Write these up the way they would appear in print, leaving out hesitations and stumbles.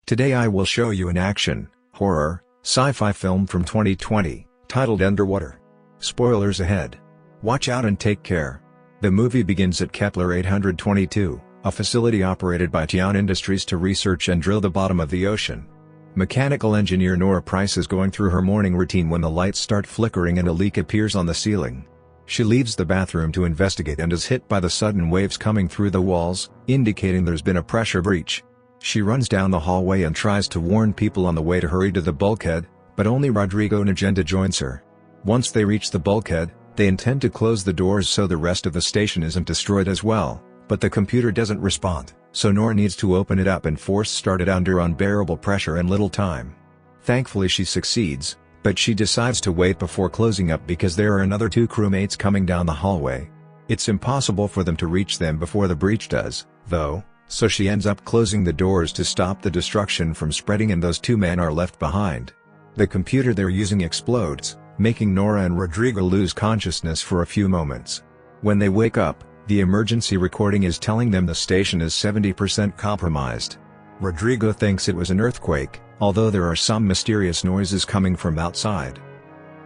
Today I will show you an action, horror, sci-fi film from 2020, titled Underwater. Spoilers ahead. Watch out and take care. The movie begins at Kepler 822, a facility operated by Tian Industries to research and drill the bottom of the ocean. Mechanical engineer Nora Price is going through her morning routine when the lights start flickering and a leak appears on the ceiling. She leaves the bathroom to investigate and is hit by the sudden waves coming through the walls, indicating there's been a pressure breach. She runs down the hallway and tries to warn people on the way to hurry to the bulkhead, but only Rodrigo and Agenda joins her. Once they reach the bulkhead, they intend to close the doors so the rest of the station isn't destroyed as well, but the computer doesn't respond, so Nora needs to open it up and force start it under unbearable pressure and little time. Thankfully she succeeds, but she decides to wait before closing up because there are another two crewmates coming down the hallway. It's impossible for them to reach them before the breach does, though, so she ends up closing the doors to stop the destruction from spreading and those two men are left behind. The computer they're using explodes, making Nora and Rodrigo lose consciousness for a few moments. When they wake up, the emergency recording is telling them the station is 70% compromised. Rodrigo thinks it was an earthquake, although there are some mysterious noises coming from outside.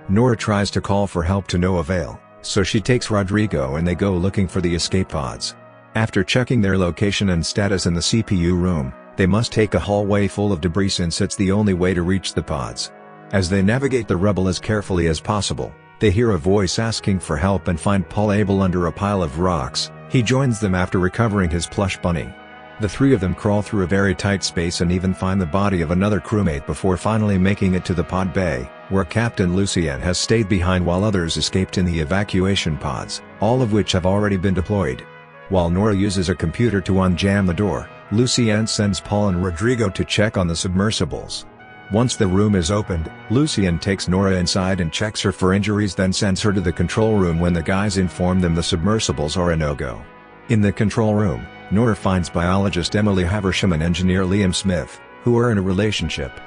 Nora tries to call for help to no avail, so she takes Rodrigo and they go looking for the escape pods. After checking their location and status in the CPU room, they must take a hallway full of debris since it's the only way to reach the pods. As they navigate the rubble as carefully as possible, they hear a voice asking for help and find Paul Abel under a pile of rocks. He joins them after recovering his plush bunny. The three of them crawl through a very tight space and even find the body of another crewmate before finally making it to the pod bay, where Captain Lucien has stayed behind while others escaped in the evacuation pods, all of which have already been deployed. While Nora uses a computer to unjam the door, Lucien sends Paul and Rodrigo to check on the submersibles. Once the room is opened, Lucien takes Nora inside and checks her for injuries, then sends her to the control room when the guys inform them the submersibles are a no-go. In the control room, Nora finds biologist Emily Haversham and engineer Liam Smith, who are in a relationship.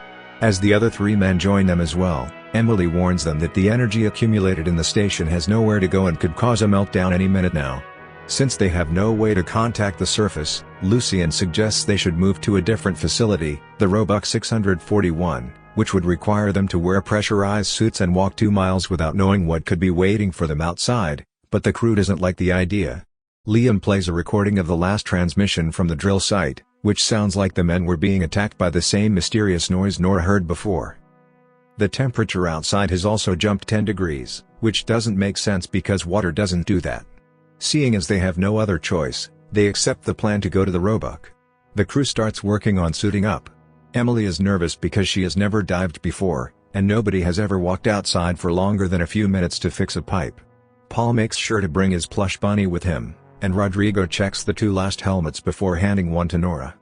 As the other three men join them as well, Emily warns them that the energy accumulated in the station has nowhere to go and could cause a meltdown any minute now. Since they have no way to contact the surface, Lucien suggests they should move to a different facility, the Roebuck 641, which would require them to wear pressurized suits and walk 2 miles without knowing what could be waiting for them outside, but the crew doesn't like the idea. Liam plays a recording of the last transmission from the drill site, which sounds like the men were being attacked by the same mysterious noise Nora heard before. The temperature outside has also jumped 10 degrees, which doesn't make sense because water doesn't do that. Seeing as they have no other choice, they accept the plan to go to the Roebuck. The crew starts working on suiting up. Emily is nervous because she has never dived before, and nobody has ever walked outside for longer than a few minutes to fix a pipe. Paul makes sure to bring his plush bunny with him, and Rodrigo checks the 2 last helmets before handing one to Nora.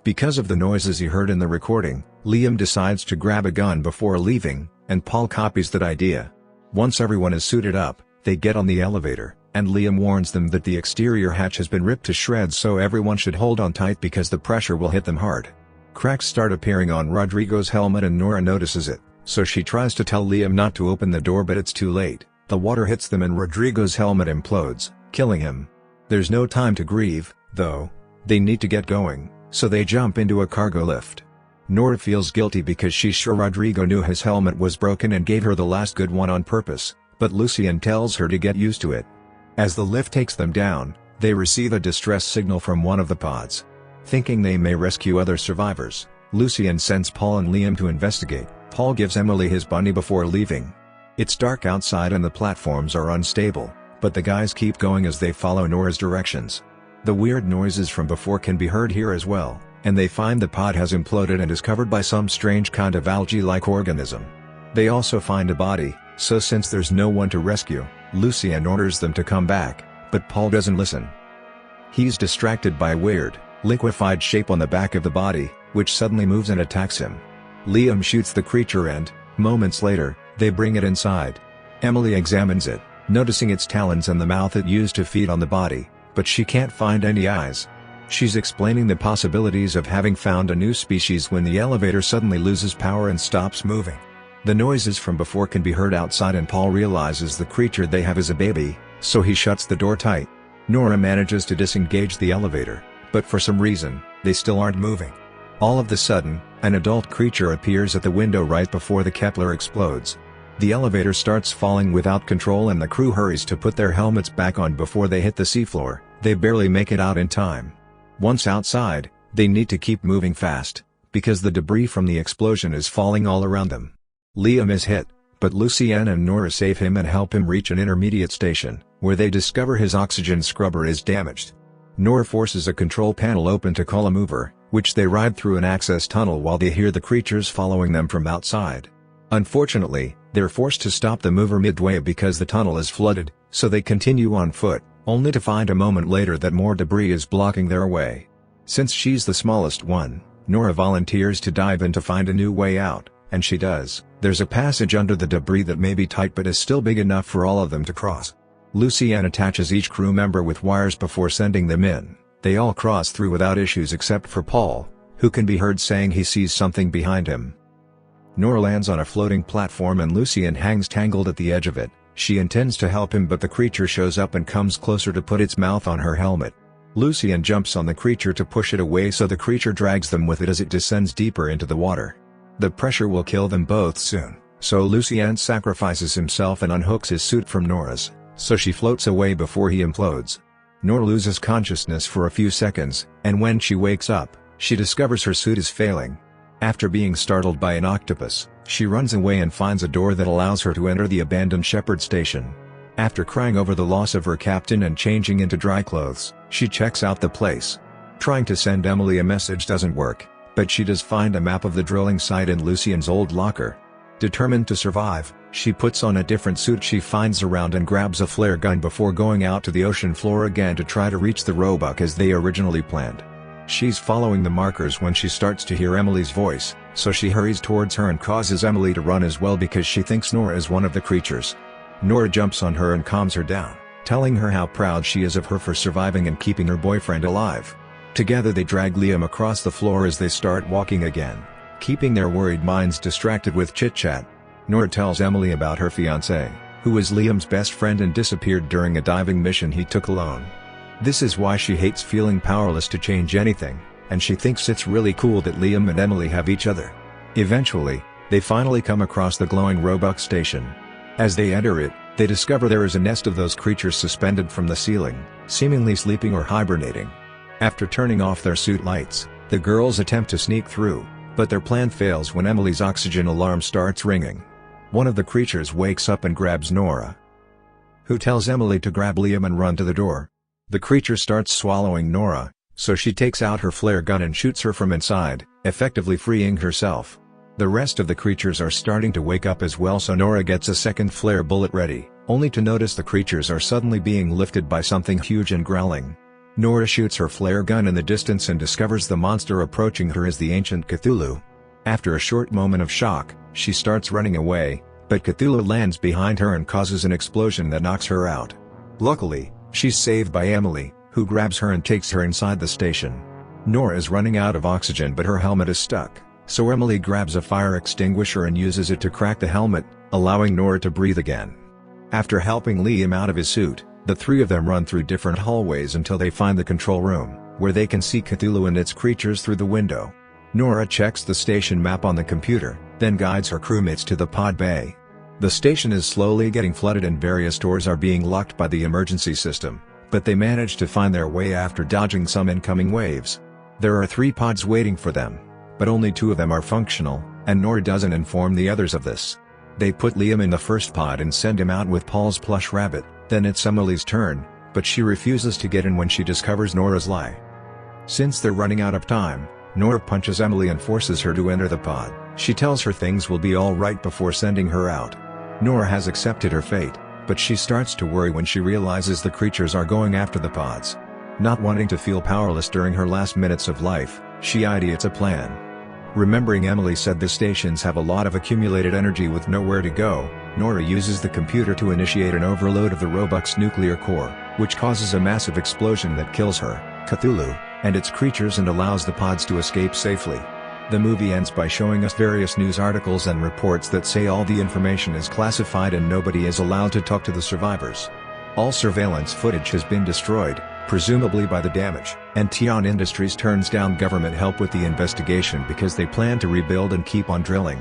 Because of the noises he heard in the recording, Liam decides to grab a gun before leaving, and Paul copies that idea. Once everyone is suited up, they get on the elevator, and Liam warns them that the exterior hatch has been ripped to shreds, so everyone should hold on tight because the pressure will hit them hard. Cracks start appearing on Rodrigo's helmet and Nora notices it, so she tries to tell Liam not to open the door, but it's too late. The water hits them and Rodrigo's helmet implodes, killing him. There's no time to grieve, though. They need to get going, so they jump into a cargo lift. Nora feels guilty because she's sure Rodrigo knew his helmet was broken and gave her the last good one on purpose, but Lucien tells her to get used to it. As the lift takes them down, they receive a distress signal from one of the pods. Thinking they may rescue other survivors, Lucien sends Paul and Liam to investigate. Paul gives Emily his bunny before leaving. It's dark outside and the platforms are unstable, but the guys keep going as they follow Nora's directions. The weird noises from before can be heard here as well, and they find the pod has imploded and is covered by some strange kind of algae-like organism. They also find a body, so since there's no one to rescue, Lucien orders them to come back, but Paul doesn't listen. He's distracted by a weird, liquefied shape on the back of the body, which suddenly moves and attacks him. Liam shoots the creature and, moments later, they bring it inside. Emily examines it, noticing its talons and the mouth it used to feed on the body, but she can't find any eyes. She's explaining the possibilities of having found a new species when the elevator suddenly loses power and stops moving. The noises from before can be heard outside and Paul realizes the creature they have is a baby, so he shuts the door tight. Nora manages to disengage the elevator, but for some reason, they still aren't moving. All of the sudden, an adult creature appears at the window right before the Kepler explodes. The elevator starts falling without control and the crew hurries to put their helmets back on before they hit the seafloor. They barely make it out in time. Once outside, they need to keep moving fast, because the debris from the explosion is falling all around them. Liam is hit, but Lucienne and Nora save him and help him reach an intermediate station, where they discover his oxygen scrubber is damaged. Nora forces a control panel open to call a mover, which they ride through an access tunnel while they hear the creatures following them from outside. Unfortunately, they're forced to stop the mover midway because the tunnel is flooded, so they continue on foot, only to find a moment later that more debris is blocking their way. Since she's the smallest one, Nora volunteers to dive in to find a new way out, and she does. There's a passage under the debris that may be tight but is still big enough for all of them to cross. Lucienne attaches each crew member with wires before sending them in. They all cross through without issues except for Paul, who can be heard saying he sees something behind him. Nora lands on a floating platform and Lucienne hangs tangled at the edge of it. She intends to help him but the creature shows up and comes closer to put its mouth on her helmet. Lucienne jumps on the creature to push it away so the creature drags them with it as it descends deeper into the water. The pressure will kill them both soon, so Lucienne sacrifices himself and unhooks his suit from Nora's, so she floats away before he implodes. Nora loses consciousness for a few seconds, and when she wakes up, she discovers her suit is failing. After being startled by an octopus, she runs away and finds a door that allows her to enter the abandoned Shepherd station. After crying over the loss of her captain and changing into dry clothes, she checks out the place. Trying to send Emily a message doesn't work, but she does find a map of the drilling site in Lucienne's old locker. Determined to survive, she puts on a different suit she finds around and grabs a flare gun before going out to the ocean floor again to try to reach the Roebuck as they originally planned. She's following the markers when she starts to hear Emily's voice, so she hurries towards her and causes Emily to run as well because she thinks Nora is one of the creatures. Nora jumps on her and calms her down, telling her how proud she is of her for surviving and keeping her boyfriend alive. Together they drag Liam across the floor as they start walking again, keeping their worried minds distracted with chit-chat. Nora tells Emily about her fiancé, who is Liam's best friend and disappeared during a diving mission he took alone. This is why she hates feeling powerless to change anything, and she thinks it's really cool that Liam and Emily have each other. Eventually, they finally come across the glowing Roebuck station. As they enter it, they discover there is a nest of those creatures suspended from the ceiling, seemingly sleeping or hibernating. After turning off their suit lights, the girls attempt to sneak through, but their plan fails when Emily's oxygen alarm starts ringing. One of the creatures wakes up and grabs Nora, who tells Emily to grab Liam and run to the door. The creature starts swallowing Nora, so she takes out her flare gun and shoots her from inside, effectively freeing herself. The rest of the creatures are starting to wake up as well, so Nora gets a second flare bullet ready, only to notice the creatures are suddenly being lifted by something huge and growling. Nora shoots her flare gun in the distance and discovers the monster approaching her is the ancient Cthulhu. After a short moment of shock, she starts running away, but Cthulhu lands behind her and causes an explosion that knocks her out. Luckily, she's saved by Emily, who grabs her and takes her inside the station. Nora is running out of oxygen but her helmet is stuck, so Emily grabs a fire extinguisher and uses it to crack the helmet, allowing Nora to breathe again. After helping Liam out of his suit, the three of them run through different hallways until they find the control room, where they can see Cthulhu and its creatures through the window. Nora checks the station map on the computer, then guides her crewmates to the pod bay. The station is slowly getting flooded and various doors are being locked by the emergency system, but they manage to find their way after dodging some incoming waves. There are 3 pods waiting for them, but only 2 of them are functional, and Nora doesn't inform the others of this. They put Liam in the first pod and send him out with Paul's plush rabbit. Then it's Emily's turn, but she refuses to get in when she discovers Nora's lie. Since they're running out of time, Nora punches Emily and forces her to enter the pod. She tells her things will be alright before sending her out. Nora has accepted her fate, but she starts to worry when she realizes the creatures are going after the pods. Not wanting to feel powerless during her last minutes of life, she ideates a plan. Remembering Emily said the stations have a lot of accumulated energy with nowhere to go, Nora uses the computer to initiate an overload of the Roebuck's nuclear core, which causes a massive explosion that kills her, Cthulhu, and its creatures and allows the pods to escape safely. The movie ends by showing us various news articles and reports that say all the information is classified and nobody is allowed to talk to the survivors. All surveillance footage has been destroyed, presumably by the damage, and Tian Industries turns down government help with the investigation because they plan to rebuild and keep on drilling.